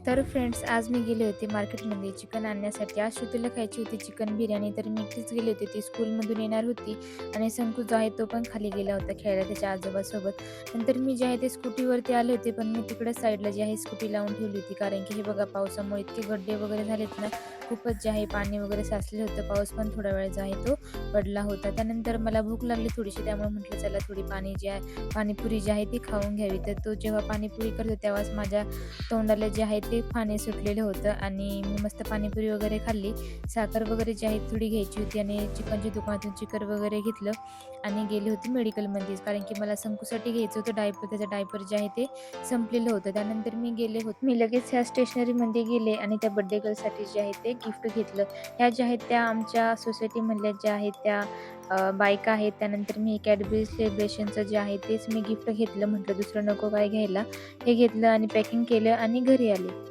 तर फ्रेंड्स, आज मी गेले होते मार्केटमध्ये चिकन आणण्यासाठी. आज श्रुतीला खायची होती चिकन बिर्याणी, तर मी एकटीच गेले होते. ती स्कूलमधून येणार होती आणि संकू जो आहे तो पण खाली गेला होता खेळायला त्याच्या आजोबासोबत. नंतर मी जे आहे ते स्कूटीवरती आले होते, पण मी तिकडे साईडला जी आहे स्कूटी लावून ठेवली होती. कारण की हे बघा, पावसामुळे इतके गड्डे वगैरे झालेत ना, खूपच जे आहे पाणी वगैरे साचलेलं होतं. पाऊस पण थोडा वेळ जो आहे तो पडला होता. त्यानंतर मला भूक लागली थोडीशी, त्यामुळे म्हटलं चला थोडी पाणीपुरी जी आहे ती खाऊन घ्यावी. तर तो जेव्हा पाणीपुरी करतो तेव्हाच माझ्या तोंडाला जे आहे ते पाणी सुटलेलं होतं आणि मी मस्त पाणीपुरी वगैरे खाल्ली. साखर वगैरे जी आहे थोडी घ्यायची होती आणि चिकनच्या दुकानातून चिकन वगैरे घेतलं आणि गेले होते मेडिकलमध्ये. कारण की मला संकूसाठी घ्यायचं होतं डायपर, त्याचं डायपर जे आहे ते संपलेलं होतं. त्यानंतर मी लगेच ह्या स्टेशनरीमध्ये गेले आणि त्या बर्थडे गर्लसाठी जे आहे ते गिफ्ट घेतलं. ह्या ज्या आहेत त्या आमच्या सोसायटीमधल्या ज्या आहेत त्या बायका आहेत. त्यानंतर मी कॅडबरी सेलिब्रेशनचं जे आहे तेच मी गिफ्ट घेतलं. म्हटलं दुसरं नको काय घ्यायला. हे घेतलं आणि पॅकिंग केलं आणि घरी आले.